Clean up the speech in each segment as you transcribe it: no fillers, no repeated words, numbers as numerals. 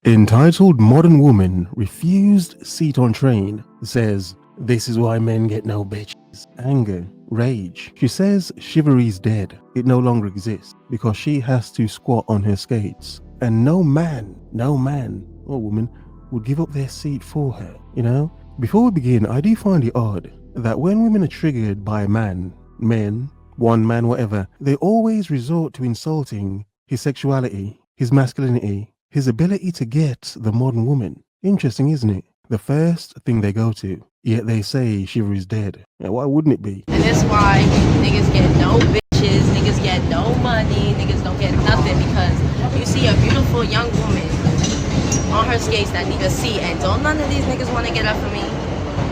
Entitled Modern Woman Refused Seat on Train says, "This is why men get no bitches." Anger, rage. She says chivalry's dead. It no longer exists because she has to squat on her skates. And no man or woman would give up their seat for her, you know? Before we begin, I do find it odd that when women are triggered by men, one man, whatever, they always resort to insulting his sexuality, his masculinity, his ability to get the modern woman. Interesting, isn't it? The first thing they go to, yet they say chivalry's dead. Now, why wouldn't it be? And that's why niggas get no bitches, niggas get no money, niggas don't get nothing, because you see a beautiful young woman on her skates that need a seat, and don't none of these niggas want to get up for me.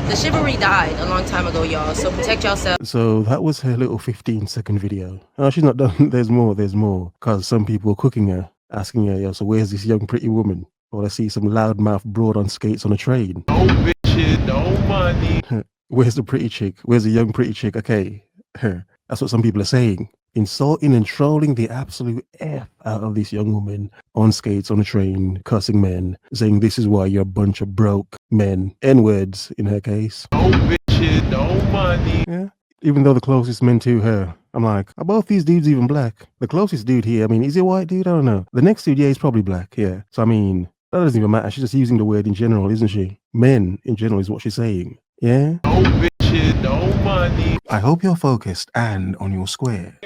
The chivalry died a long time ago, y'all, so protect yourself. So that was her little 15-second video. Oh, she's not done. There's more, because some people are cooking her, asking her, yo, so where's this young pretty woman? Or I see some loudmouth broad on skates on a train. No bitches, no money. Where's the pretty chick? Where's the young pretty chick? Okay, that's what some people are saying. Insulting and trolling the absolute F out of this young woman on skates on a train, cussing men, saying this is why you're a bunch of broke men. N-words in her case. No bitches, no money. Yeah. Even though the closest men to her, I'm like, are both these dudes even black? The closest dude here, I mean, is he a white dude? I don't know. The next dude, yeah, he's probably black, yeah. So I mean, that doesn't even matter. She's just using the word in general, isn't she? Men in general is what she's saying. Yeah? No bitches, no money. I hope you're focused and on your square.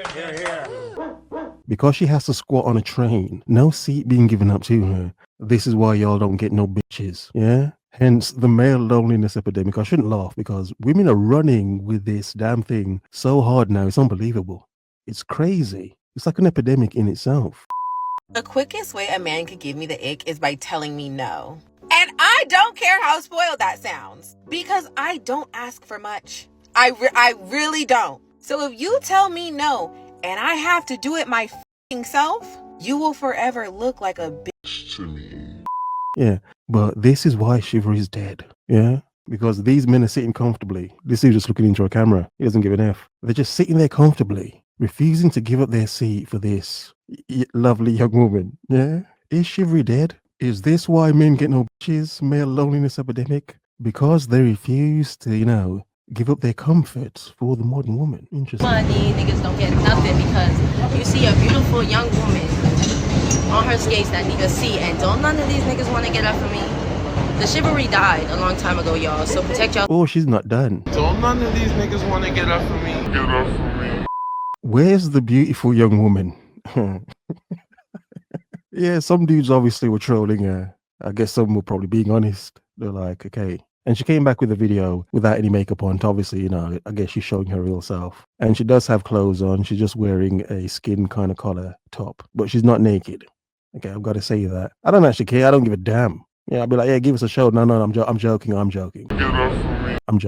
Because she has to squat on a train, no seat being given up to her. This is why y'all don't get no bitches. Yeah? Hence the male loneliness epidemic. I shouldn't laugh because women are running with this damn thing so hard now. It's unbelievable. It's crazy. It's like an epidemic in itself. The quickest way a man could give me the ick is by telling me no. And I don't care how spoiled that sounds, because I don't ask for much. I really don't. So if you tell me no and I have to do it my f***ing self, you will forever look like a bitch To me. Yeah, but this is why chivalry is dead. Yeah? Because these men are sitting comfortably. This is just looking into a camera. He doesn't give an F. They're just sitting there comfortably, refusing to give up their seat for this lovely young woman. Yeah? Is chivalry dead? Is this why men get no bitches? Male loneliness epidemic? Because they refuse to, give up their comfort for the modern woman. Interesting. money, niggas don't get nothing, because you see a beautiful young woman on her skates that need a seat, and don't none of these niggas want to get up for me. The chivalry died a long time ago, y'all, so protect y'all. Oh, she's not done. Don't none of these niggas want to get up for me. Get up for me. Where's the beautiful young woman? Yeah, some dudes obviously were trolling her. I guess some were probably being honest. They're like, okay. And she came back with a video without any makeup on. Obviously, I guess she's showing her real self. And she does have clothes on. She's just wearing a skin kind of collar top. But she's not naked. Okay, I've got to say that. I don't actually care. I don't give a damn. Yeah, I'll be like, yeah, give us a show. No, I'm joking. Get up for me. I'm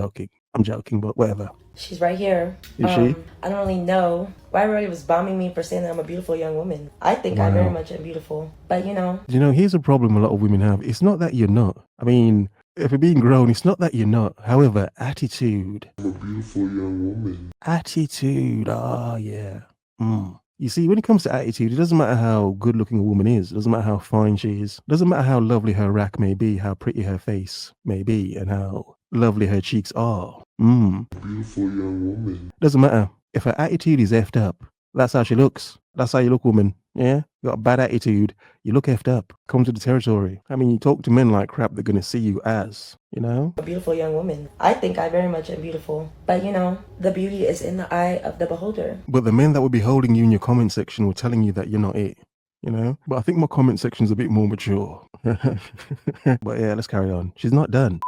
joking, but whatever. She's right here. Is she? I don't really know why everybody was bombing me for saying that I'm a beautiful young woman. I think I very much am beautiful. But here's a problem a lot of women have. It's not that you're not. I mean, if you're being grown, it's not that you're not. However, attitude. I'm a beautiful young woman. Attitude. Yeah. You see, when it comes to attitude, it doesn't matter how good looking a woman is. It doesn't matter how fine she is. It doesn't matter how lovely her rack may be, how pretty her face may be, and how lovely her cheeks are. Beautiful young woman. Doesn't matter. If her attitude is effed up, that's how she looks. That's how you look, woman. Yeah? You got a bad attitude, you look effed up. Come to the territory. I mean, you talk to men like crap, they're going to see you as, a beautiful young woman. I think I very much am beautiful. But the beauty is in the eye of the beholder. But the men that would be holding you in your comment section were telling you that you're not it. But I think my comment section's a bit more mature. But yeah, let's carry on. She's not done.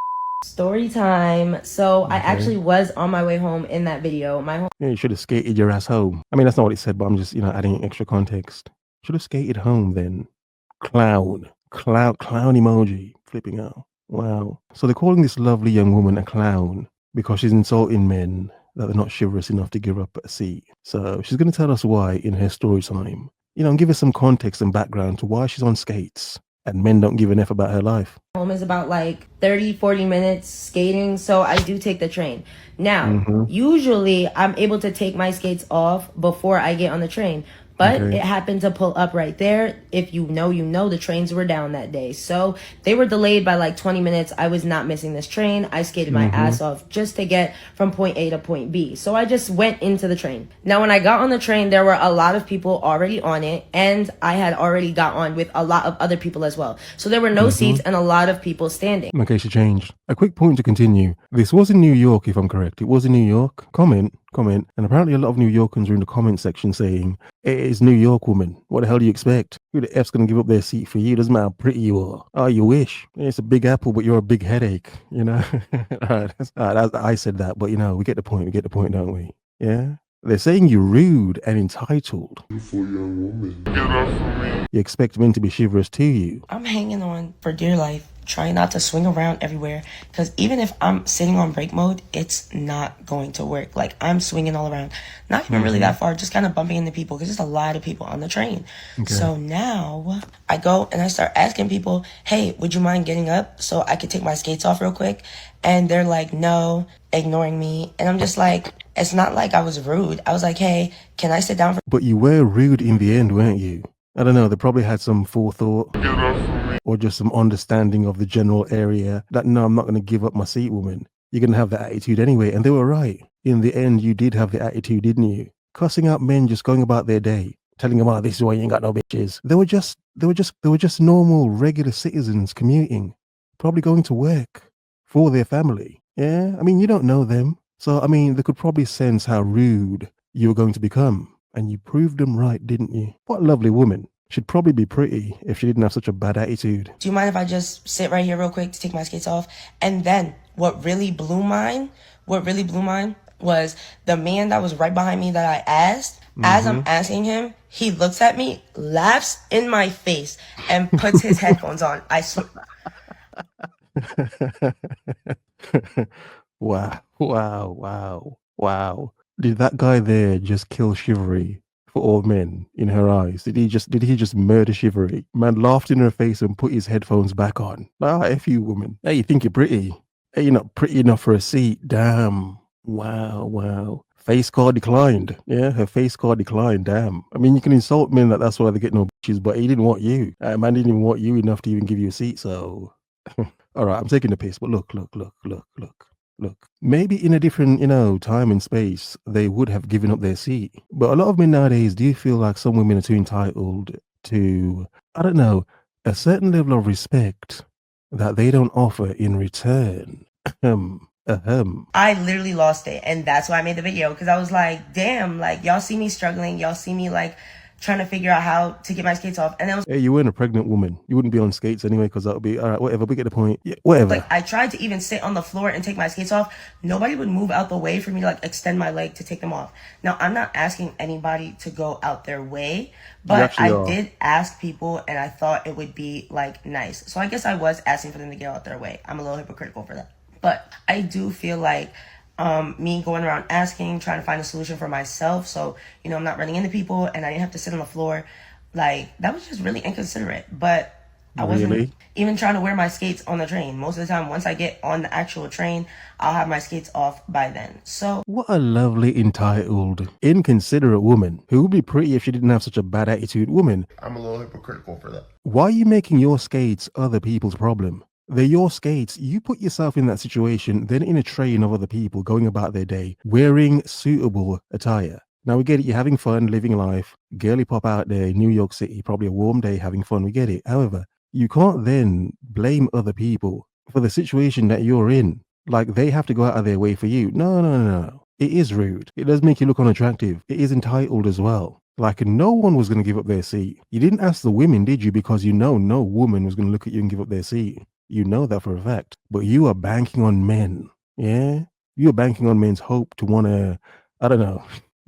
Story time. So I actually was on my way home in that video. Yeah, you should have skated your ass home. I mean, that's not what it said, but I'm just, adding extra context. Should have skated home then. Clown emoji. Flipping out. Wow. So they're calling this lovely young woman a clown because she's insulting men that they're not chivalrous enough to give up a seat. So she's going to tell us why in her story time. And give us some context and background to why she's on skates. And men don't give an F about her life. Home is about like 30-40 minutes skating, so I do take the train. Now, usually I'm able to take my skates off before I get on the train. But Okay. it happened to pull up right there. If you know, the trains were down that day. So they were delayed by like 20 minutes. I was not missing this train. I skated my ass off just to get from point A to point B. So I just went into the train. Now, when I got on the train, there were a lot of people already on it, and I had already got on with a lot of other people as well. So there were no seats and a lot of people standing. Okay, she changed. A quick point to continue. This was in New York, if I'm correct. It was in New York. Comment. And apparently a lot of New Yorkers are in the comment section saying, it is New York, woman. What the hell do you expect? Who the F's going to give up their seat for you? Doesn't matter how pretty you are. Oh, you wish. It's a big apple, but you're a big headache, you know? All right, I said that, but, we get the point, don't we? Yeah? They're saying you're rude and entitled. Beautiful young woman. Get off of me. You expect men to be chivalrous to you. I'm hanging on for dear life, trying not to swing around everywhere, because even if I'm sitting on brake mode, it's not going to work. Like, I'm swinging all around, not even really that far, just kind of bumping into people, because there's a lot of people on the train. Okay. So now I go and I start asking people, hey, would you mind getting up so I could take my skates off real quick? And they're like, no, ignoring me. And I'm just like, it's not like I was rude. I was like, hey, can I sit down for... But you were rude in the end, weren't you? I don't know, they probably had some forethought or just some understanding of the general area that, no, I'm not going to give up my seat, woman. You're going to have that attitude anyway. And they were right. In the end, you did have the attitude, didn't you? Cussing out men just going about their day, telling them, oh, this is why you ain't got no bitches. They were just normal, regular citizens commuting, probably going to work for their family. Yeah? I mean, you don't know them. So, I mean, they could probably sense how rude you were going to become. And you proved them right, didn't you? What a lovely woman. She'd probably be pretty if she didn't have such a bad attitude. Do you mind if I just sit right here real quick to take my skates off? And then what really blew mine was the man that was right behind me that I asked. As I'm asking him, he looks at me, laughs in my face, and puts his headphones on. I swear. Wow. Did that guy there just kill chivalry for all men in her eyes? Did he just murder chivalry? Man laughed in her face and put his headphones back on. Ah, F you, woman. Hey, you think you're pretty? Hey, you're not pretty enough for a seat. Damn. Wow. Face card declined. Yeah, her face card declined. Damn. I mean, you can insult men that's why they get no bitches, but he didn't want you. Man didn't even want you enough to even give you a seat, so... All right, I'm taking the piss, but look. Maybe in a different, time and space, they would have given up their seat. But a lot of men nowadays do feel like some women are too entitled to, I don't know, a certain level of respect that they don't offer in return. I literally lost it, and that's why I made the video, because I was like, damn, like, y'all see me struggling, y'all see me, like, trying to figure out how to get my skates off. And then was, hey, you weren't a pregnant woman. You wouldn't be on skates anyway, because that would be, all right, whatever, we get the point. Yeah, whatever. Like, I tried to even sit on the floor and take my skates off. Nobody would move out the way for me to, like, extend my leg to take them off. Now, I'm not asking anybody to go out their way, but I did ask people, and I thought it would be, like, nice. So I guess I was asking for them to get out their way. I'm a little hypocritical for that. But I do feel like me going around asking, trying to find a solution for myself, so, I'm not running into people, and I didn't have to sit on the floor. Like, that was just really inconsiderate. But I wasn't even trying to wear my skates on the train. Most of the time, once I get on the actual train, I'll have my skates off by then. So what a lovely, entitled, inconsiderate woman who would be pretty if she didn't have such a bad attitude. Woman, I'm a little hypocritical for that. Why are you making your skates other people's problem? They're your skates. You put yourself in that situation, then in a train of other people going about their day, wearing suitable attire. Now, we get it. You're having fun, living life. Girly pop out there in New York City, probably a warm day, having fun. We get it. However, you can't then blame other people for the situation that you're in. Like, they have to go out of their way for you. No. It is rude. It does make you look unattractive. It is entitled as well. Like, no one was going to give up their seat. You didn't ask the women, did you? Because no woman was going to look at you and give up their seat. You know that for a fact. But you are banking on men. Yeah? You're banking on men's hope to want to, I don't know.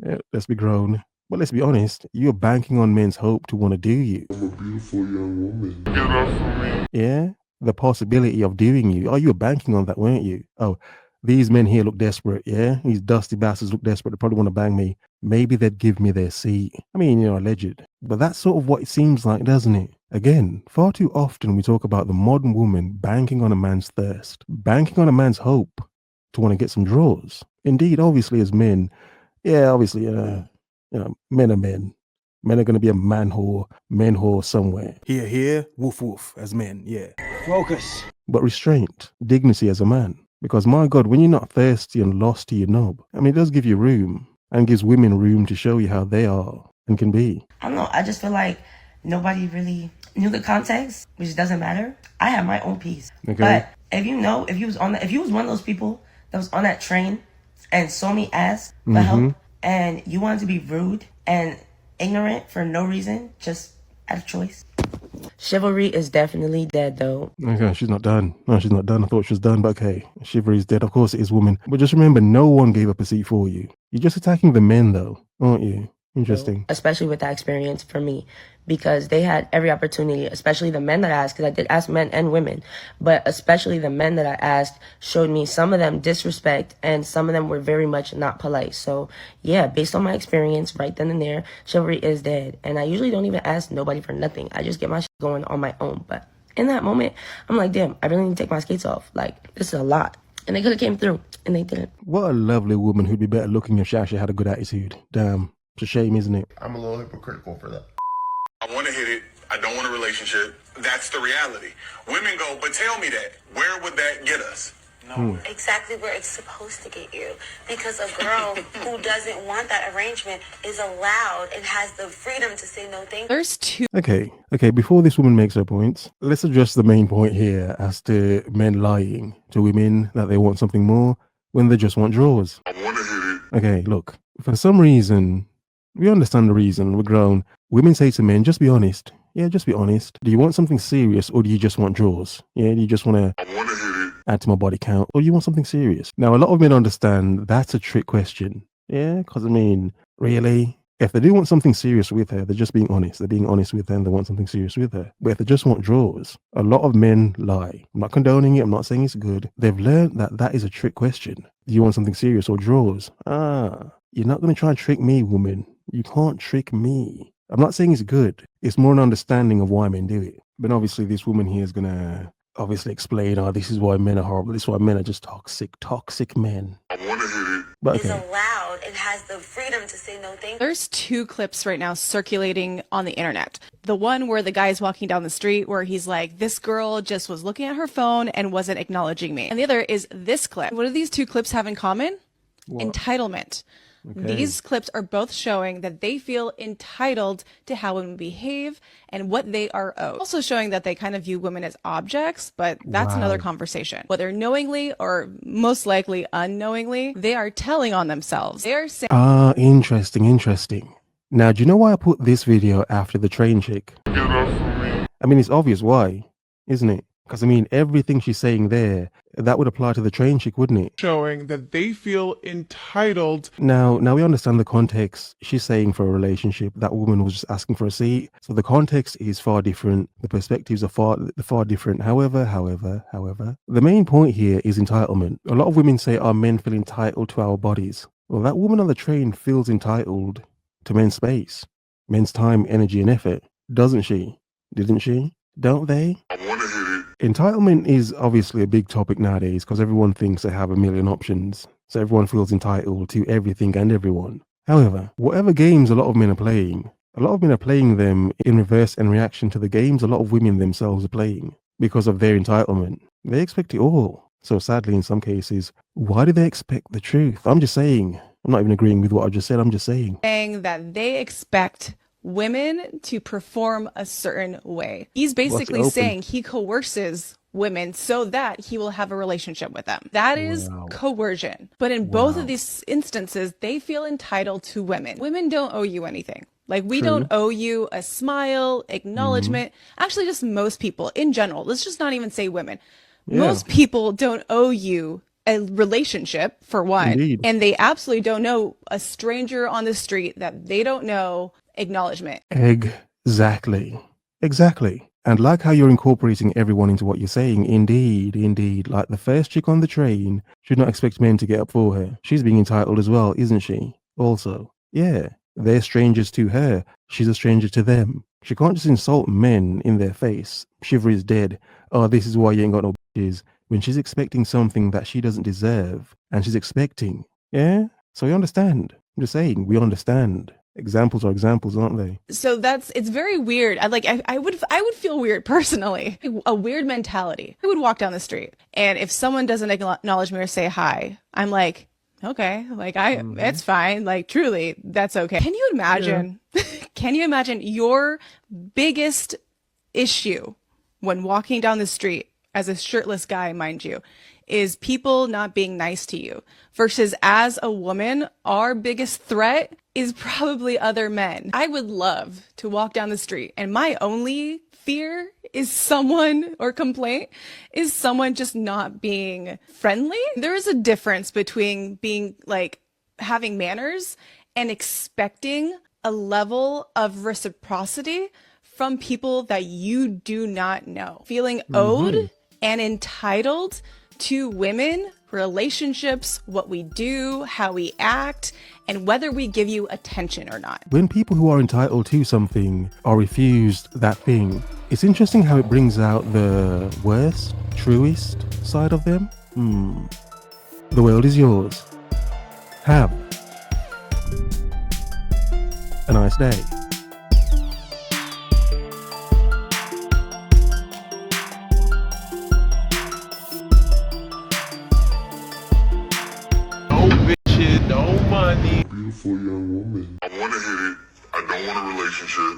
Yeah, let's be grown. But let's be honest. You're banking on men's hope to want to do you. I'm a beautiful young woman. Get off of me. Yeah? The possibility of doing you. Oh, you were banking on that, weren't you? Oh, these men here look desperate, yeah? These dusty bastards look desperate. They probably want to bang me. Maybe they'd give me their seat. I mean, alleged. But that's sort of what it seems like, doesn't it? Again, far too often we talk about the modern woman banking on a man's thirst, banking on a man's hope to want to get some draws. Indeed, obviously, as men, men are men. Men are going to be a men whore somewhere. Here, woof woof as men, yeah. Focus. But restraint, dignity as a man. Because my God, when you're not thirsty and lost to your knob, I mean, it does give you room and gives women room to show you how they are and can be. I don't know. I just feel like nobody really knew the context, which doesn't matter. I have my own piece. Okay. But if you was one of those people that was on that train and saw me ask for help and you wanted to be rude and ignorant for no reason, just out of choice. Chivalry is definitely dead, though. Okay, she's not done. No, she's not done. I thought she was done, but okay. Chivalry is dead. Of course it is, woman. But just remember, no one gave up a seat for you. You're just attacking the men, though, aren't you? Interesting. Especially with that experience for me, because they had every opportunity, especially the men that I asked, because I did ask men and women, but especially the men that I asked showed me some of them disrespect and some of them were very much not polite. So yeah, based on my experience right then and there, chivalry is dead. And I usually don't even ask nobody for nothing. I just get my shit going on my own. But in that moment, I'm like, damn, I really need to take my skates off. Like, this is a lot. And they could have came through, and they didn't. What a lovely woman who'd be better looking if she actually had a good attitude. Damn. It's a shame, isn't it? I'm a little hypocritical for that. I want to hit it. I don't want a relationship. That's the reality. Women go, but tell me that. Where would that get us? No. Exactly where it's supposed to get you. Because a girl who doesn't want that arrangement is allowed and has the freedom to say no thank you. There's two. Okay, before this woman makes her points, let's address the main point here as to men lying to women that they want something more when they just want drawers. I want to hit it. Okay, look, for some reason, we understand the reason, we're grown. Women say to men, just be honest. Yeah, just be honest. Do you want something serious or do you just want drawers? Yeah, do you just want to add to my body count or you want something serious? Now, a lot of men understand that's a trick question. Yeah, because I mean, really? If they do want something serious with her, they're just being honest. They're being honest with her and they want something serious with her. But if they just want drawers, a lot of men lie. I'm not condoning it. I'm not saying it's good. They've learned that that is a trick question. Do you want something serious or drawers? You're not going to try and trick me, woman. You can't trick me. I'm not saying it's good. It's more an understanding of why men do it. But obviously this woman here is going to obviously explain, this is why men are horrible. This is why men are just toxic men. I want to hit it. But okay. Is allowed and has the freedom to say no thank you. There's two clips right now circulating on the internet. The one where the guy's walking down the street where he's like, this girl just was looking at her phone and wasn't acknowledging me. And the other is this clip. What do these two clips have in common? What? Entitlement. Okay. These clips are both showing that they feel entitled to how women behave and what they are owed. Also showing that they kind of view women as objects, but that's another conversation. Whether knowingly or most likely unknowingly, they are telling on themselves. They are saying, interesting. Now, do you know why I put this video after the train chick? Get off of me. I mean, it's obvious why, isn't it? Because I mean, everything she's saying there, that would apply to the train chick, wouldn't it? Showing that they feel entitled. Now we understand the context. She's saying for a relationship, that woman was just asking for a seat. So the context is far different. The perspectives are far different. However, the main point here is entitlement. A lot of women say our men feel entitled to our bodies. Well, that woman on the train feels entitled to men's space, men's time, energy, and effort, doesn't she? Didn't she? Don't they? I want to hit it. Entitlement is obviously a big topic nowadays because everyone thinks they have a million options. So everyone feels entitled to everything and everyone. However, whatever games a lot of men are playing them in reverse and reaction to the games a lot of women themselves are playing because of their entitlement. They expect it all. So sadly, in some cases, why do they expect the truth? I'm just saying. I'm not even agreeing with what I just said. I'm just saying that they expect women to perform a certain way. He's basically saying he coerces women so that he will have a relationship with them. That is coercion. But in both of these instances, they feel entitled to women. Women don't owe you anything. Like, we don't owe you a smile, acknowledgement. Actually, just most people in general. Let's just not even say women. Most people don't owe you a relationship, for one. Indeed. And they absolutely don't know a stranger on the street that they don't know acknowledgement. Exactly. And like how you're incorporating everyone into what you're saying, indeed. Like the first chick on the train should not expect men to get up for her. She's being entitled as well, isn't she? Also, yeah, they're strangers to her. She's a stranger to them. She can't just insult men in their face. Chivalry is dead. Oh, this is why you ain't got no bitches. When she's expecting something that she doesn't deserve, and she's expecting. Yeah? So we understand. I'm just saying, we understand. Examples are examples, aren't they? So it's very weird. I would feel weird personally. A weird mentality. I would walk down the street, and if someone doesn't acknowledge me or say hi, I'm like, okay, like it's fine. Like truly, that's okay. Can you imagine? Yeah. Can you imagine your biggest issue when walking down the street as a shirtless guy, mind you, is people not being nice to you, versus as a woman, our biggest threat is probably other men. I would love to walk down the street and my only fear is someone, or complaint, is someone just not being friendly. There is a difference between being like having manners and expecting a level of reciprocity from people that you do not know. Feeling owed and entitled to women, relationships, what we do, how we act, and whether we give you attention or not. When people who are entitled to something are refused that thing, it's interesting how it brings out the worst, truest side of them. The world is yours. Have a nice day. No money. Beautiful young woman. I want to hit it. I don't want a relationship.